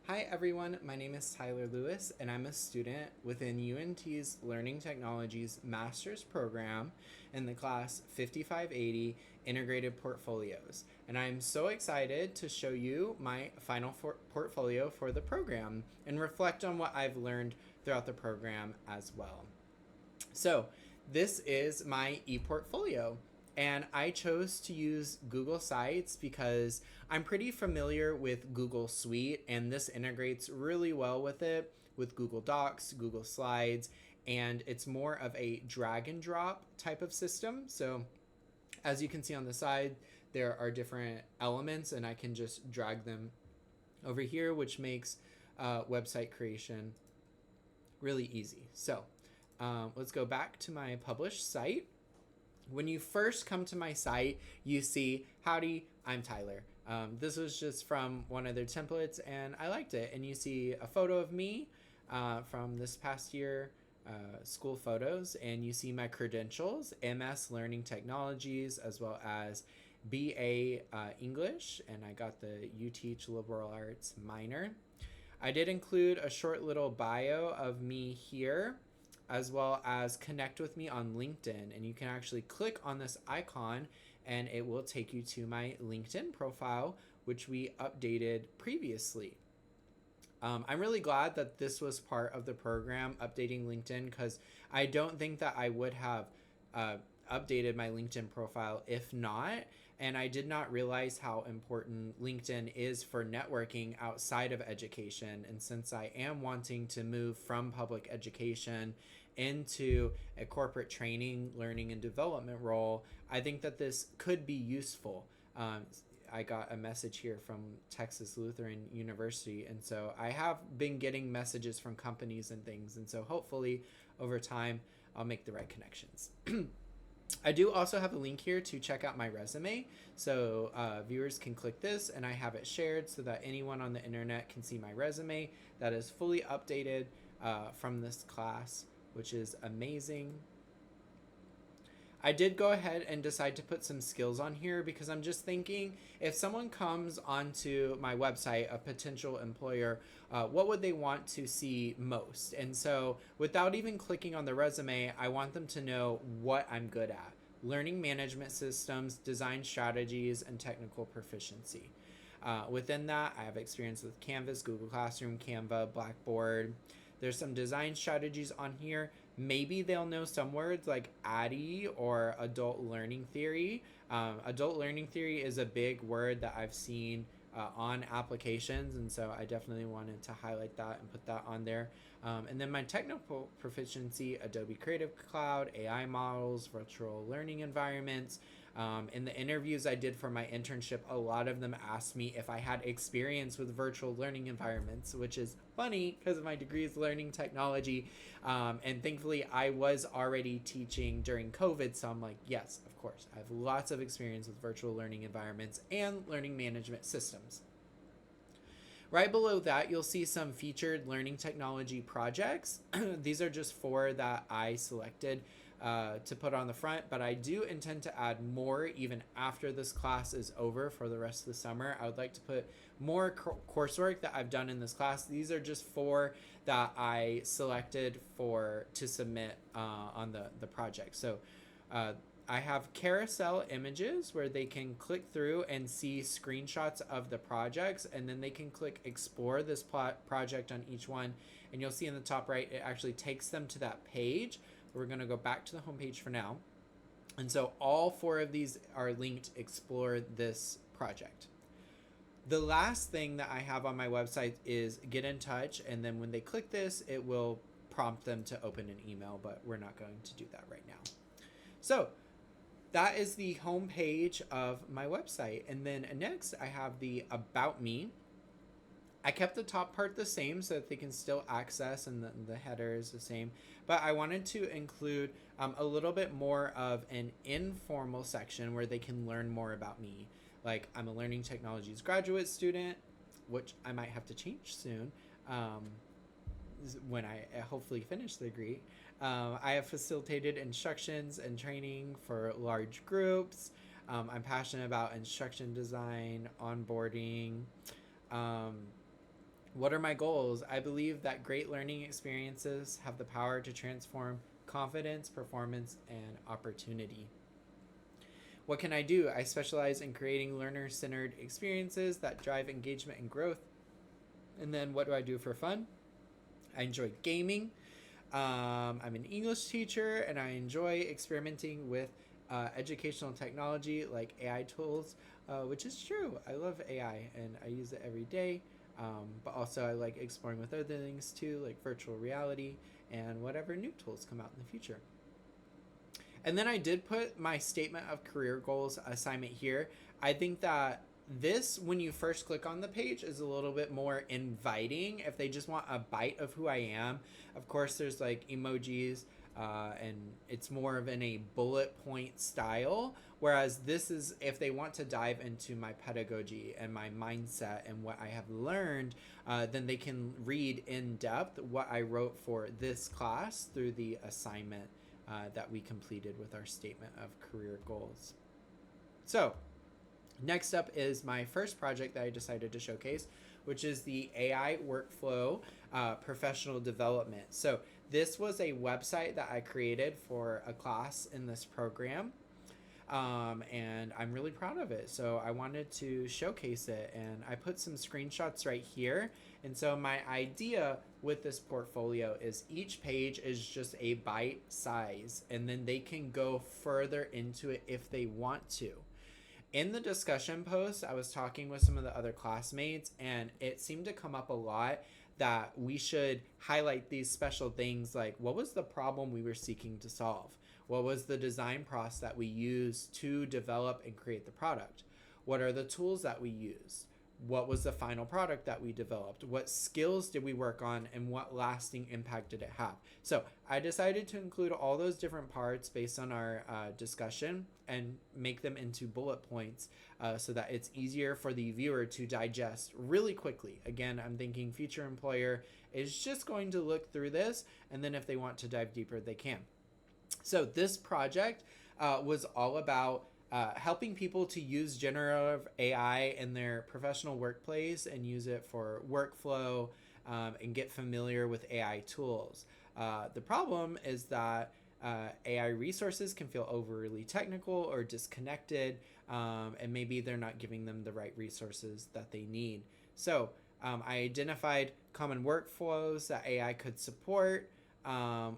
Hi everyone, my name is Tyler Lewis and I'm a student within UNT's Learning Technologies Master's Program in the class 5580 Integrated Portfolios. And I'm so excited to show you my final portfolio for the program and reflect on what I've learned throughout the program as well. So this is my ePortfolio. And I chose to use Google Sites because I'm pretty familiar with Google Suite, and this integrates really well with it, with Google Docs, Google Slides, and it's more of a drag and drop type of system. So as you can see on the side, there are different elements, and I can just drag them over here, which makes website creation really easy. So let's go back to my published site. When you first come to my site, you see, howdy, I'm Tyler. This was just from one of their templates and I liked it. And you see a photo of me from this past year, school photos, and you see my credentials, MS Learning Technologies, as well as BA English, and I got the U Teach Liberal Arts minor. I did include a short little bio of me here, as well as connect with me on LinkedIn. And you can actually click on this icon and it will take you to my LinkedIn profile, which we updated previously. I'm really glad that this was part of the program, updating LinkedIn, because I don't think that I would have uh, updated my LinkedIn profile if not. And I did not realize how important LinkedIn is for networking outside of education. And since I am wanting to move from public education into a corporate training, learning, and development role, I think that this could be useful. I got a message here from Texas Lutheran University, and so I have been getting messages from companies and things, and so hopefully over time I'll make the right connections. I do also have a link here to check out my resume, so viewers can click this and I have it shared so that anyone on the internet can see my resume that is fully updated from this class, which is amazing. I did go ahead and decide to put some skills on here because I'm just thinking, if someone comes onto my website, a potential employer, what would they want to see most? And so without even clicking on the resume, I want them to know what I'm good at: learning management systems, design strategies, and technical proficiency. Within that, I have experience with Canvas, Google Classroom, Canva, Blackboard. There's some design strategies on here. Maybe they'll know some words like ADDIE or adult learning theory. Adult learning theory is a big word that I've seen on applications, and so I definitely wanted to highlight that and put that on there. And then my technical proficiency: Adobe Creative Cloud, AI models, virtual learning environments. In the interviews I did for my internship, a lot of them asked me if I had experience with virtual learning environments, which is funny because my degree is learning technology. And thankfully, I was already teaching during COVID, so I'm like, yes, of course. I have lots of experience with virtual learning environments and learning management systems. Right below that, you'll see some featured learning technology projects. These are just 4 that I selected to put on the front, but I do intend to add more even after this class is over for the rest of the summer. I would like to put more coursework that I've done in this class. These are just 4 that I selected to submit on the project. So I have carousel images where they can click through and see screenshots of the projects, and then they can click explore this project on each one, and you'll see in the top right it actually takes them to that page. We're going to go back to the home page for now. And so all 4 of these are linked explore this project. The last thing that I have on my website is get in touch, and then when they click this, it will prompt them to open an email, but we're not going to do that right now. So that is the home page of my website. And then next I have the About Me. I kept the top part the same so that they can still access, and the header is the same. But I wanted to include a little bit more of an informal section where they can learn more about me. Like, I'm a learning technologies graduate student, which I might have to change soon when I hopefully finish the degree. I have facilitated instructions and training for large groups. I'm passionate about instruction design, onboarding. What are my goals? I believe that great learning experiences have the power to transform confidence, performance, and opportunity. What can I do? I specialize in creating learner centered experiences that drive engagement and growth. And then what do I do for fun? I enjoy gaming. I'm an English teacher and I enjoy experimenting with educational technology like AI tools, which is true. I love AI and I use it every day. But also, I like exploring with other things too, like virtual reality and whatever new tools come out in the future. And then I did put my statement of career goals assignment here. I think that this, when you first click on the page, is a little bit more inviting if they just want a bite of who I am. Of course, there's like emojis, and it's more of in a bullet point style. Whereas this is if they want to dive into my pedagogy and my mindset and what I have learned, then they can read in depth what I wrote for this class through the assignment that we completed with our statement of career goals. So, next up is my first project that I decided to showcase, which is the AI workflow professional development. So, this was a website that I created for a class in this program. And I'm really proud of it. So I wanted to showcase it and I put some screenshots right here. And so my idea with this portfolio is each page is just a bite size and then they can go further into it if they want to. In the discussion post, I was talking with some of the other classmates and it seemed to come up a lot that we should highlight these special things like what was the problem we were seeking to solve? What was the design process that we used to develop and create the product? What are the tools that we used? What was the final product that we developed? What skills did we work on and what lasting impact did it have? So I decided to include all those different parts based on our discussion and make them into bullet points so that it's easier for the viewer to digest really quickly. Again, I'm thinking future employer is just going to look through this and then if they want to dive deeper, they can. So this project was all about helping people to use generative AI in their professional workplace and use it for workflow and get familiar with AI tools. The problem is that AI resources can feel overly technical or disconnected, and maybe they're not giving them the right resources that they need. So I identified common workflows that AI could support,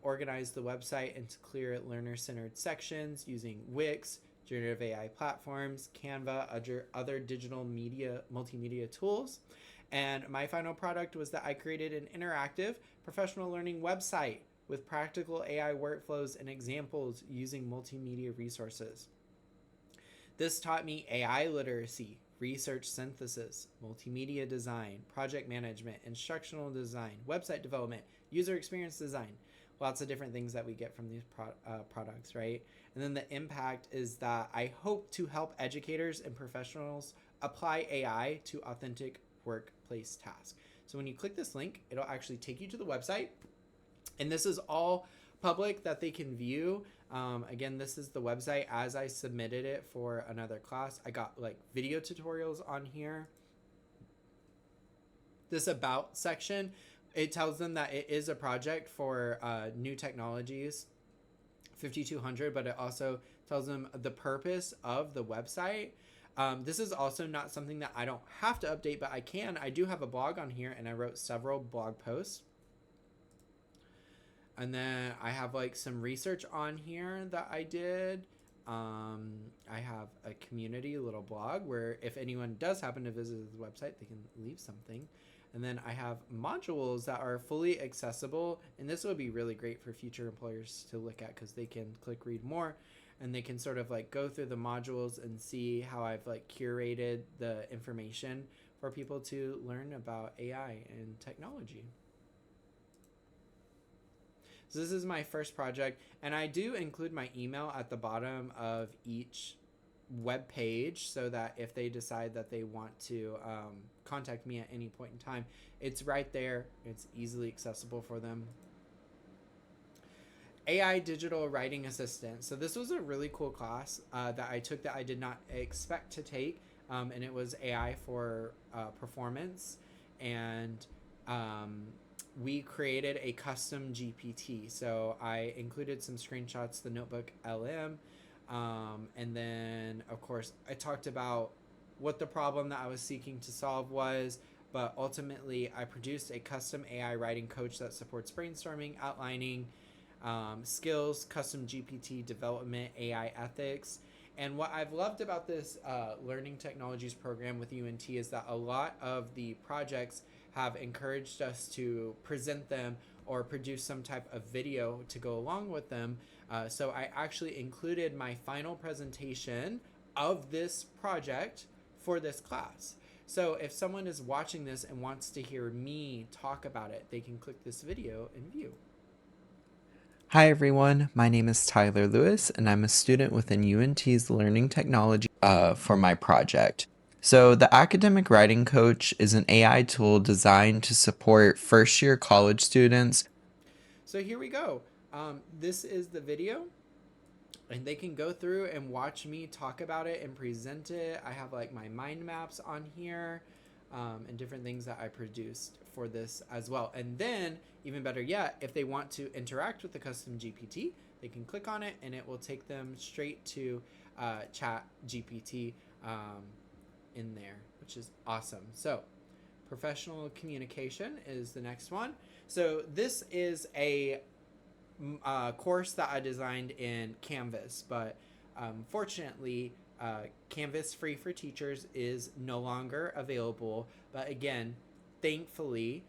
organized the website into clear learner-centered sections using Wix, generative AI platforms, Canva, other digital media, multimedia tools. And my final product was that I created an interactive professional learning website with practical AI workflows and examples using multimedia resources. This taught me AI literacy, research synthesis, multimedia design, project management, instructional design, website development, user experience design, lots of different things that we get from these products, right? And then the impact is that I hope to help educators and professionals apply AI to authentic workplace tasks. So when you click this link, it'll actually take you to the website. And this is all public that they can view. Again, this is the website as I submitted it for another class. I got like video tutorials on here. This about section, it tells them that it is a project for new technologies, 5200, but it also tells them the purpose of the website. This is also not something that I don't have to update, but I can. I do have a blog on here and I wrote several blog posts. And then I have like some research on here that I did. I have a community little blog where if anyone does happen to visit the website, they can leave something. And then I have modules that are fully accessible. And this would be really great for future employers to look at because they can click read more and they can sort of like go through the modules and see how I've like curated the information for people to learn about AI and technology. So this is my first project, and I do include my email at the bottom of each web page so that if they decide that they want to contact me at any point in time, it's right there. It's easily accessible for them. AI Digital Writing Assistant. So this was a really cool class that I took that I did not expect to take, and it was AI for performance. And we created a custom GPT. So I included some screenshots, the notebook LM, and then of course I talked about what the problem that I was seeking to solve was, but ultimately I produced a custom AI writing coach that supports brainstorming, outlining, skills, custom GPT development, AI ethics. And what I've loved about this learning technologies program with UNT is that a lot of the projects have encouraged us to present them or produce some type of video to go along with them. So I actually included my final presentation of this project for this class. So if someone is watching this and wants to hear me talk about it, they can click this video and view. Hi everyone, my name is Tyler Lewis and I'm a student within UNT's Learning Technology for my project. So the Academic Writing Coach is an AI tool designed to support first-year college students. So here we go. This is the video and they can go through and watch me talk about it and present it. I have like my mind maps on here and different things that I produced for this as well. And then even better yet, if they want to interact with the custom GPT, they can click on it and it will take them straight to chat GPT in there, which is awesome. So professional communication is the next one. So this is a course that I designed in Canvas, but fortunately Canvas Free for Teachers is no longer available. But again, thankfully,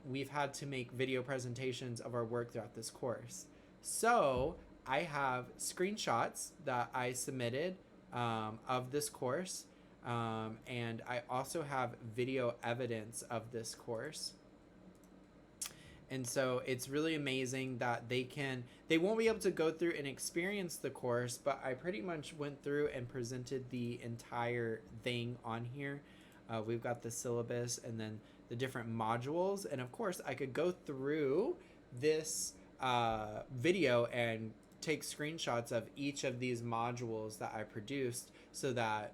we've had to make video presentations of our work throughout this course. So I have screenshots that I submitted of this course, and I also have video evidence of this course. And so it's really amazing that they won't be able to go through and experience the course, but I pretty much went through and presented the entire thing on here. We've got the syllabus and then the different modules. And of course I could go through this video and take screenshots of each of these modules that I produced so that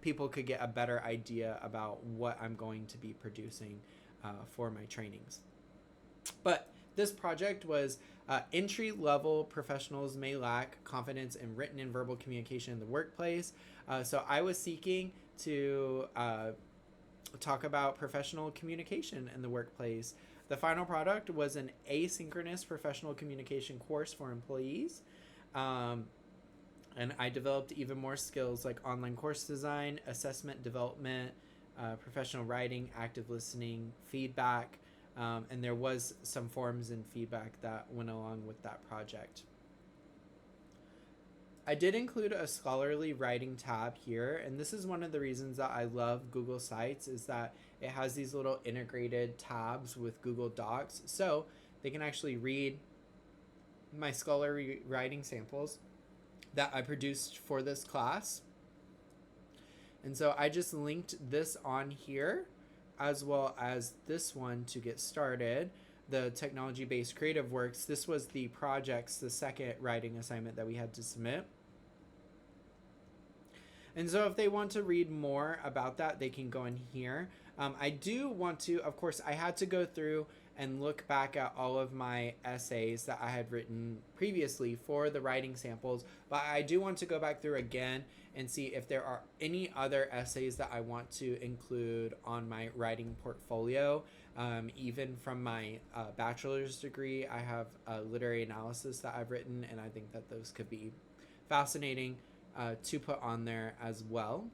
people could get a better idea about what I'm going to be producing for my trainings. But this project was entry-level professionals may lack confidence in written and verbal communication in the workplace. So I was seeking to talk about professional communication in the workplace. The final product was an asynchronous professional communication course for employees. And I developed even more skills like online course design, assessment development, professional writing, active listening, feedback, and there was some forms and feedback that went along with that project. I did include a scholarly writing tab here, and this is one of the reasons that I love Google Sites is that it has these little integrated tabs with Google Docs, so they can actually read my scholarly writing samples that I produced for this class. And so I just linked this on here as well as this one to get started, the technology-based creative works. This was the project's, the second writing assignment that we had to submit. And so if they want to read more about that, they can go in here. I do want to, of course, I had to go through and look back at all of my essays that I had written previously for the writing samples, but I do want to go back through again and see if there are any other essays that I want to include on my writing portfolio. Even from my bachelor's degree, I have literary analysis that I've written, and I think that those could be fascinating to put on there as well.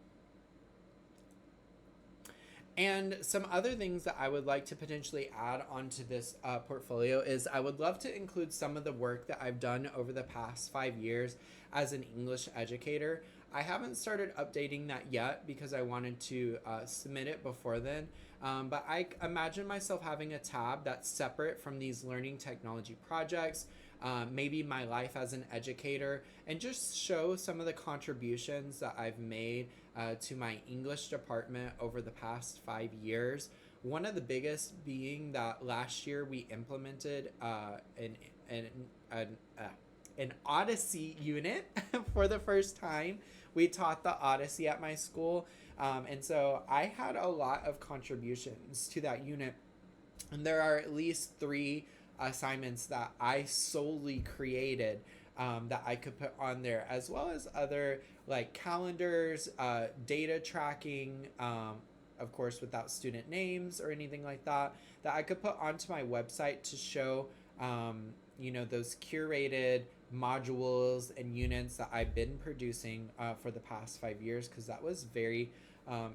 And some other things that I would like to potentially add onto this portfolio is I would love to include some of the work that I've done over the past 5 years as an English educator. I haven't started updating that yet because I wanted to submit it before then. But I imagine myself having a tab that's separate from these learning technology projects, maybe my life as an educator, and just show some of the contributions that I've made to my English department over the past 5 years. One of the biggest being that last year we implemented an Odyssey unit for the first time. We taught the Odyssey at my school, and so I had a lot of contributions to that unit. And there are at least 3 assignments that I solely created, that I could put on there, as well as other like calendars, data tracking, of course, without student names or anything like that, that I could put onto my website to show, those curated modules and units that I've been producing for the past 5 years, because that was very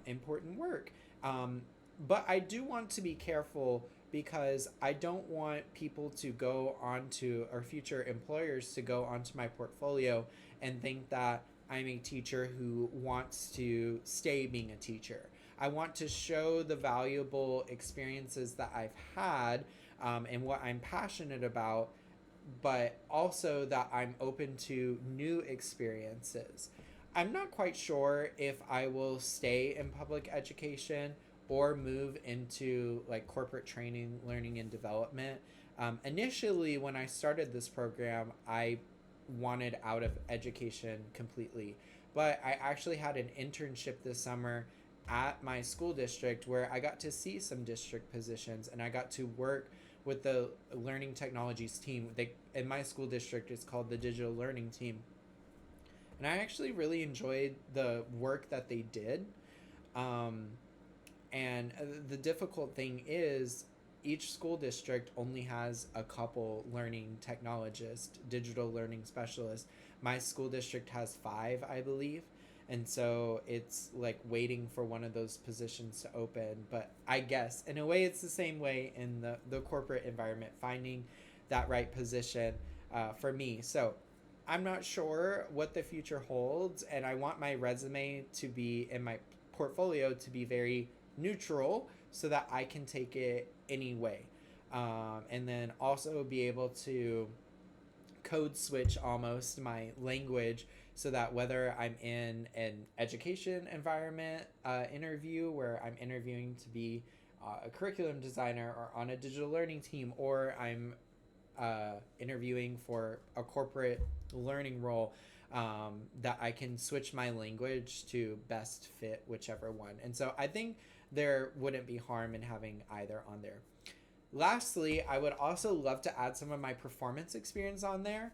important work. But I do want to be careful, because I don't want people to go onto, or future employers to go onto my portfolio and think that I'm a teacher who wants to stay being a teacher. I want to show the valuable experiences that I've had, and what I'm passionate about, but also that I'm open to new experiences. I'm not quite sure if I will stay in public education or move into like corporate training, learning, and development. Initially, when I started this program, I wanted out of education completely. But I actually had an internship this summer at my school district where I got to see some district positions, and I got to work with the learning technologies team. In my school district, it's called the digital learning team. And I actually really enjoyed the work that they did. Um, and the difficult thing is, each school district only has a couple learning technologists, digital learning specialists. My school district has 5, I believe. And so it's like waiting for one of those positions to open. But I guess in a way, it's the same way in the corporate environment, finding that right position for me. So I'm not sure what the future holds. And I want my resume to be, in my portfolio, to be very neutral, so that I can take it anyway. And then also be able to code switch almost my language, so that whether I'm in an education environment interview where I'm interviewing to be a curriculum designer, or on a digital learning team, or I'm interviewing for a corporate learning role, that I can switch my language to best fit whichever one. And so I think there wouldn't be harm in having either on there. Lastly, I would also love to add some of my performance experience on there.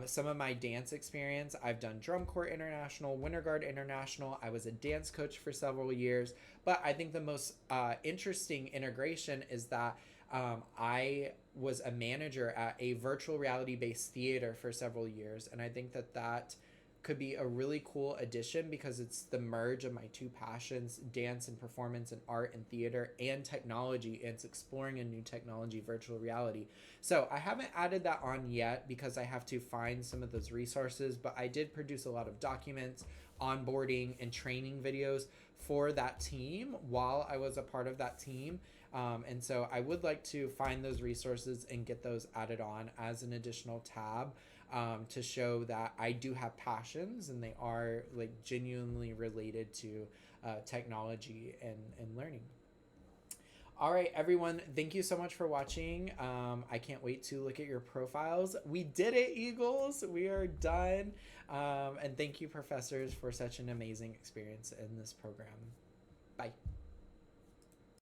Some of my dance experience. I've done Drum Corps International, Winter Guard International. I was a dance coach for several years. But I think the most interesting integration is that I was a manager at a virtual reality based theater for several years. And I think that that could be a really cool addition, because it's the merge of my 2 passions, dance and performance and art and theater, and technology. And it's exploring a new technology, virtual reality. So I haven't added that on yet, because I have to find some of those resources, but I did produce a lot of documents, onboarding, and training videos for that team while I was a part of that team. And so I would like to find those resources and get those added on as an additional tab, to show that I do have passions, and they are like genuinely related to technology and learning. All right, everyone, thank you so much for watching. I can't wait to look at your profiles. We did it, Eagles. We are done. And thank you, professors, for such an amazing experience in this program. Bye.